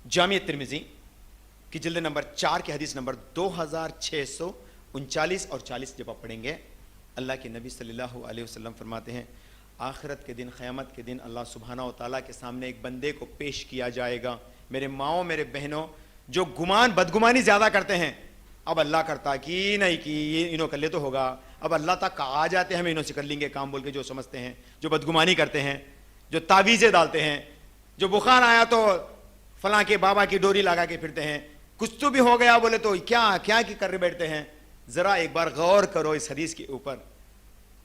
जामिया तिर्मिज़ी की जिल्द नंबर 4 की हदीस नंबर 2639 और 40 जब आप पढ़ेंगे, अल्लाह के नबी सल्लल्लाहु अलैहि वसल्लम फरमाते हैं, आखिरत के दिन, क़यामत के दिन अल्लाह सुब्हाना व तआला के सामने एक बंदे को पेश किया जाएगा। मेरे माओ, मेरे बहनों, जो बदगुमानी ज़्यादा करते हैं, अब अल्लाह करता कि नहीं कि ये इन्हों कर ले तो होगा, अब अल्लाह तक आ जाते हैं, हम इन्हों से कर लेंगे काम बोल के जो समझते हैं, जो बदगुमानी करते हैं, जो तावीज़ें डालते हैं, जो बुखार आया तो फलां के बाबा की डोरी लगा के फिरते हैं, कुछ तो भी हो गया बोले तो क्या क्या की कर रहे बैठते हैं। ज़रा एक बार गौर करो इस हदीस के ऊपर,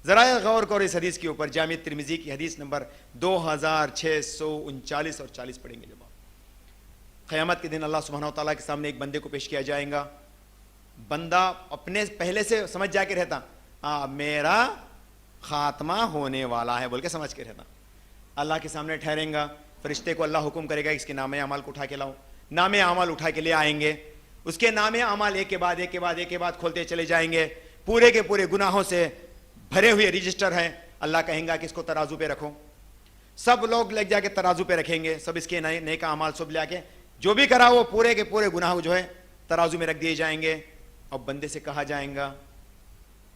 ज़रा गौर करो इस हदीस के ऊपर। जामिया तिर्मिज़ी की हदीस नंबर 2639 और 40 पढ़ेंगे जब आप। क़यामत के दिन अल्लाह सुब्हानहू व तआला के सामने एक बंदे को पेश किया जाएगा। बंदा अपने पहले से समझ जाके रहता, मेरा खात्मा होने वाला है बोल के समझ के रहता। अल्लाह के सामने ठहरेगा, फरिश्ते को अल्लाह हुक्म करेगा इसके नामे अमाल को उठा के लाओ। नामे अमाल उठा के ले आएंगे, उसके नामे अमाल एक के बाद एक के बाद एक के बाद खोलते चले जाएंगे। पूरे के पूरे गुनाहों से भरे हुए रजिस्टर है। अल्लाह कहेगा कि इसको तराजू पे रखो। सब लोग लग जाके तराजू पे रखेंगे, सब इसके नए का अमाल सब ले आके जो भी करा वो पूरे के पूरे गुनाह जो है तराजू में रख दिए जाएंगे। और बंदे से कहा जाएगा,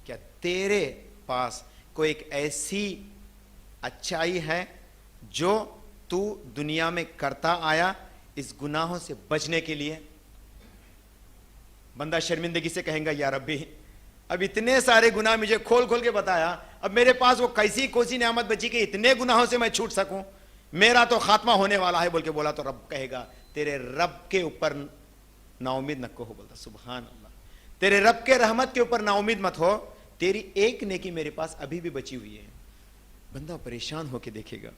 क्या तेरे पास कोई एक ऐसी अच्छाई है जो तू दुनिया में करता आया इस गुनाहों से बचने के लिए? बंदा शर्मिंदगी से कहेगा, या रब्बी, अब इतने सारे गुनाह मुझे खोल खोल के बताया, अब मेरे पास वो कैसी कोसी नेमत बची कि इतने गुनाहों से मैं छूट सकूं, मेरा तो खात्मा होने वाला है बोल के बोला। तो रब कहेगा, तेरे रब के ऊपर नाउमीद न हो। बोलता सुभान अल्लाह, तेरे रब के रहमत के ऊपर नाउमीद मत हो, तेरी एक नेकी मेरे पास अभी भी बची हुई है। बंदा परेशान होके देखेगा।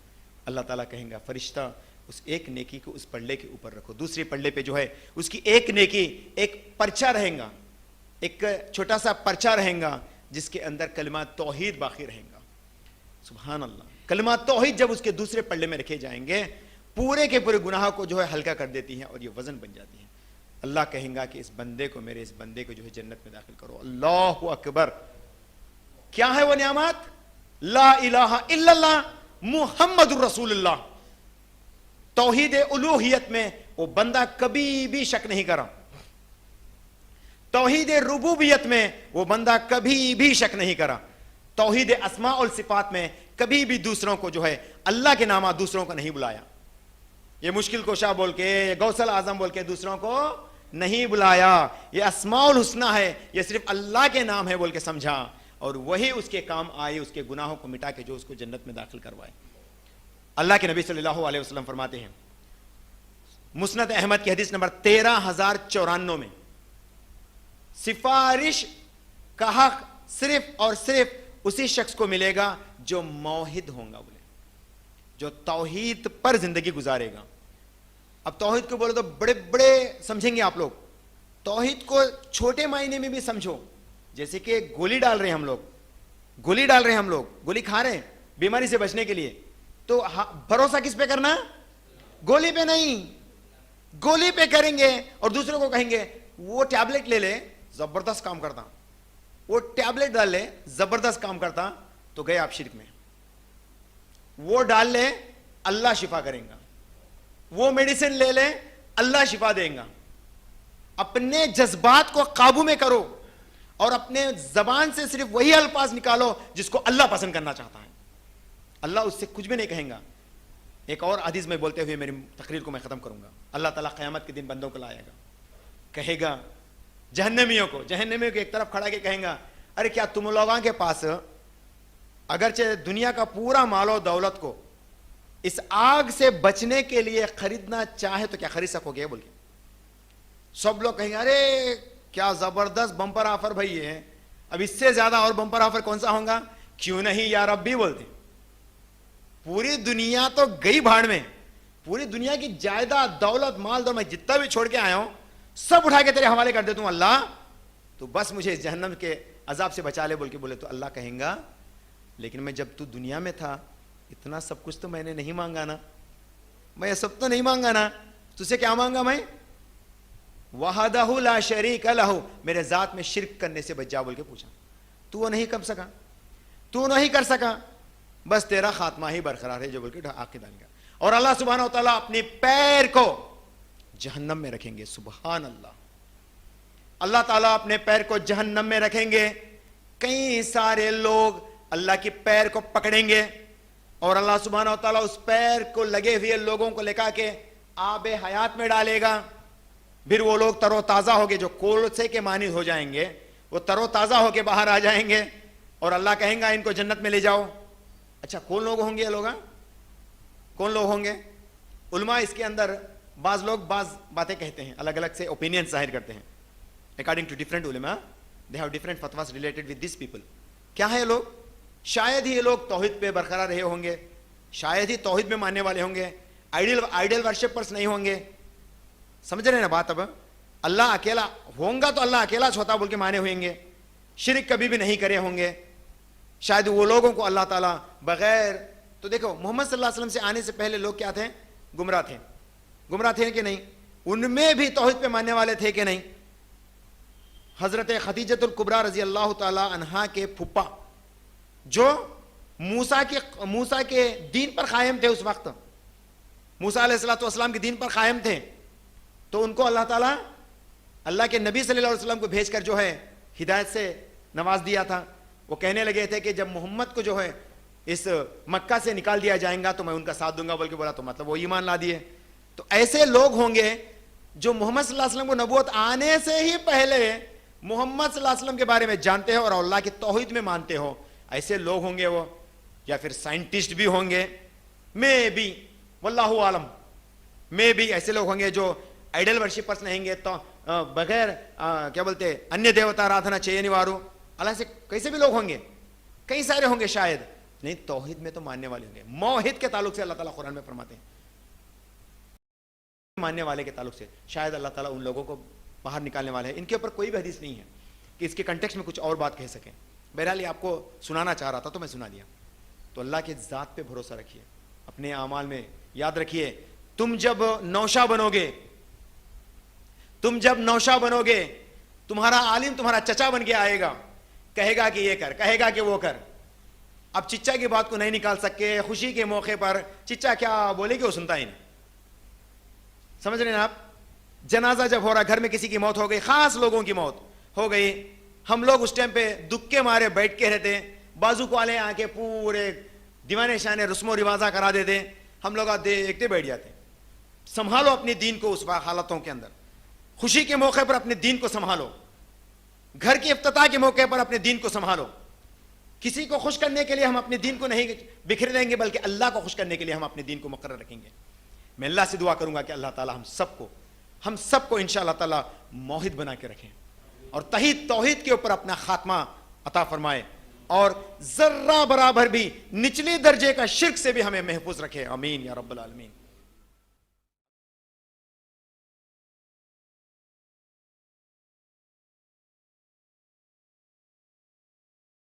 अल्लाह ताला कहेगा, फरिश्ता उस एक नेकी को उस पल्ले के ऊपर रखो। दूसरे पल्ले पे जो है उसकी एक नेकी, एक पर्चा रहेगा, एक छोटा सा पर्चा रहेगा जिसके अंदर कलमा तौहीद बाकी रहेगा। सुभान अल्लाह, कलमा तौहीद जब उसके दूसरे पल्ले में रखे जाएंगे, पूरे के पूरे गुनाह को जो है हल्का कर देती है और ये वजन बन जाती है। अल्लाह कहेगा कि इस बंदे को, मेरे इस बंदे को जो है जन्नत में दाखिल करो। अल्लाहु अकबर। क्या है वो नियामत? ला इलाहा इल्लल्लाह मुहम्मदुर रसूलुल्लाह। तौहीद उलूहियत में वो बंदा कभी भी शक नहीं करा। तौहीद रुबूबियत में वो बंदा कभी भी शक नहीं करा। तौहीद अस्मा और सिफात में कभी भी दूसरों को जो है अल्लाह के नामा दूसरों को नहीं बुलाया। ये मुश्किल कोशा बोल के, ये गौसल आजम बोल के दूसरों को नहीं बुलाया। ये अस्माउल हुस्ना है, ये सिर्फ अल्लाह के नाम है बोल के समझा, और वही उसके काम आए, उसके गुनाहों को मिटा के जो उसको जन्नत में दाखिल करवाए। अल्लाह के नबी सल्लल्लाहु अलैहि वसल्लम फरमाते हैं, मुस्नद अहमद की हदीस नंबर 13094 में, सिफारिश का हक सिर्फ और सिर्फ उसी शख्स को मिलेगा जो मौहिद होगा, बोले जो तौहीद पर जिंदगी गुजारेगा। अब तौहीद को बोले तो बड़े बड़े समझेंगे आप लोग, तौहीद को छोटे मायने में भी समझो। जैसे कि गोली डाल रहे हैं हम लोग, गोली डाल रहे हैं हम लोग, गोली खा रहे हैं बीमारी से बचने के लिए, तो भरोसा किस पे करना? गोली पे नहीं, गोली पे करेंगे और दूसरों को कहेंगे वो टैबलेट ले ले, जबरदस्त काम करता, वो टैबलेट डाल ले, जबरदस्त काम करता, तो गए आप शिरक में। वो डाल ले, अल्लाह शिफा करेगा। वो मेडिसिन ले ले, अल्लाह शिफा देगा। अपने जज्बात को काबू में करो और अपने जबान से सिर्फ वही अल्फाज निकालो जिसको अल्लाह पसंद करना चाहता है। अल्लाह उससे कुछ भी नहीं कहेगा। एक और हदीस में बोलते हुए मेरी तकरीर को मैं खत्म करूंगा। अल्लाह ताला क़यामत के दिन बंदों को लाएगा, कहेगा जहन्नमियों को एक तरफ खड़ा के कहेगा, अरे क्या तुम लोगों के पास अगरचे दुनिया का पूरा मालो दौलत को इस आग से बचने के लिए खरीदना चाहे तो क्या खरीद सकोगे? बोल के सब लोग कहेंगे, अरे क्या जबरदस्त बम्पर ऑफर भाई है, अब इससे ज्यादा और बम्पर ऑफर कौन सा होगा? क्यों नहीं या रब्बी बोलते। पूरी दुनिया तो गई भाड़ में, पूरी दुनिया की जायदाद दौलत माल दौलत मैं जितना भी छोड़ के आया हूं सब उठा के तेरे हवाले कर देता हूं अल्लाह, तो बस मुझे इस जहन्नम के अजाब से बचा ले बोल के बोले। तो अल्लाह कहेगा, लेकिन मैं जब तू दुनिया में था इतना सब कुछ तो मैंने नहीं मांगा ना, मैं ये सब तो नहीं मांगा ना, तुझसे क्या मांगा मैं? वहदहु ला शरीक लहू, मेरे जात में शिरक करने से बच जा बोल के पूछा। तू वो नहीं कर सका, तू नहीं कर सका, बस तेरा खात्मा ही बरकरार है जो बोल के आके डाल गया। और अल्लाह सुब्हानहू व तआला अपने पैर को जहन्नम में रखेंगे। सुभान अल्लाह, अल्लाह ताला अपने पैर को जहन्नम में रखेंगे। कई सारे लोग अल्लाह की पैर को पकड़ेंगे और अल्लाह सुब्हानहू व तआला उस पैर को लगे हुए लोगों को लेकर के आबे हयात में डालेगा। फिर वो लोग तरोताजा होके, जो कोलसे के मानी हो जाएंगे, वो तरोताजा होके बाहर आ जाएंगे और अल्लाह कहेगा इनको जन्नत में ले जाओ। अच्छा, कौन लोग होंगे ये लोग? कौन लोग होंगे? उलमा इसके अंदर बाज लोग बाज बातें कहते हैं, अलग अलग से ओपिनियन जाहिर करते हैं। अकॉर्डिंग टू डिफरेंट उलमा they have different fatwas related with this people. क्या है ये लोग? शायद ही ये लोग तौहीद पे बरकरार रहे होंगे, शायद ही तौहीद में मानने वाले होंगे, आइडियल वर्शिपर्स नहीं होंगे। समझ रहे हैं ना बात? अब अल्लाह अकेला होगा तो अल्लाह अकेला छोटा बोल के माने होंगे, शिरक कभी भी नहीं करे होंगे। शायद वो लोगों को अल्लाह ताला बगैर, तो देखो मोहम्मद सल्लल्लाहु अलैहि वसल्लम से आने से पहले लोग क्या थे? गुमराह थे। गुमराह थे कि नहीं? उनमें भी तौहीद पे मानने वाले थे कि नहीं? हजरत खदीजतुल कुबरा रजी अल्लाह ताला अन्हा के फुप्पा, जो मूसा के दीन पर कायम थे, उस वक्त मूसा अलैहिस्सलातु वस्सलाम के दीन पर कायम थे, तो उनको अल्लाह ताला अल्लाह के नबी सल्लल्लाहु अलैहि वसल्लम को भेजकर जो है हिदायत से नवाज दिया था। वो कहने लगे थे कि जब मोहम्मद को जो है इस मक्का से निकाल दिया जाएगा तो मैं उनका साथ दूंगा, बोल के बोला, तो मतलब वो ईमान ला दिए। तो ऐसे लोग होंगे जो मोहम्मद सल्लल्लाहु अलैहि वसल्लम को नबूवत आने से ही पहले मोहम्मद सल्लल्लाहु अलैहि वसल्लम के बारे में जानते हो और अल्लाह की तौहीद में मानते हो, ऐसे लोग होंगे वो। या फिर साइंटिस्ट भी होंगे, मे भी, वल्लाहु आलम, मे भी ऐसे लोग होंगे जो आइडल वर्शिपर्स नहीं होंगे, तो बगैर क्या बोलते अन्य देवता आराधना चाहिए निवारो, अल्लाह से कैसे भी लोग होंगे, कई सारे होंगे शायद, नहीं तौहीद में तो मानने वाले होंगे। मौहिद के ताल्लुक से अल्लाह ताला कुरान में फरमाते हैं, मानने वाले के ताल्लुक से शायद अल्लाह ताला उन लोगों को बाहर निकालने वाले हैं। इनके ऊपर कोई भी हदीस नहीं है कि इसके कंटेक्स्ट में कुछ और बात कह सकें। बहरहाल आपको सुनाना चाह रहा था तो मैं सुना दिया। तो अल्लाह के ज़ात पे भरोसा रखिए, अपने आमाल में याद रखिए, तुम जब नौशा बनोगे, तुम्हारा आलिम तुम्हारा चचा बन के आएगा, कहेगा कि ये कर, कहेगा कि वो कर। अब चिच्चा की बात को नहीं निकाल सके, खुशी के मौके पर चिच्चा क्या बोलेगी वो सुनता ही नहीं। समझ रहे हैं आप? जनाजा जब हो रहा, घर में किसी की मौत हो गई, खास लोगों की मौत हो गई, हम लोग उस टाइम पे दुख के मारे बैठ के रहते, बाजू को वाले आके पूरे दीवाने शाने रस्मो रिवाजा करा देते, हम लोग देखते बैठ जाते। संभालो अपने दीन को उस हालतों के अंदर, खुशी के मौके पर अपने दीन को संभालो, घर के इफ्तिताह के मौके पर अपने दीन को संभालो। किसी को खुश करने के लिए हम अपने दीन को नहीं बिखर देंगे, बल्कि अल्लाह को खुश करने के लिए हम अपने दीन को मुकर्रर रखेंगे। मैं अल्लाह से दुआ करूंगा कि अल्लाह ताला हम सबको इंशाअल्लाह ताला मौहिद बना के रखें और तौहीद के ऊपर अपना खात्मा अता फरमाए और जर्रा बराबर भी निचले दर्जे का शिर्क से भी हमें महफूज रखे। आमीन या रब्बल आलमीन।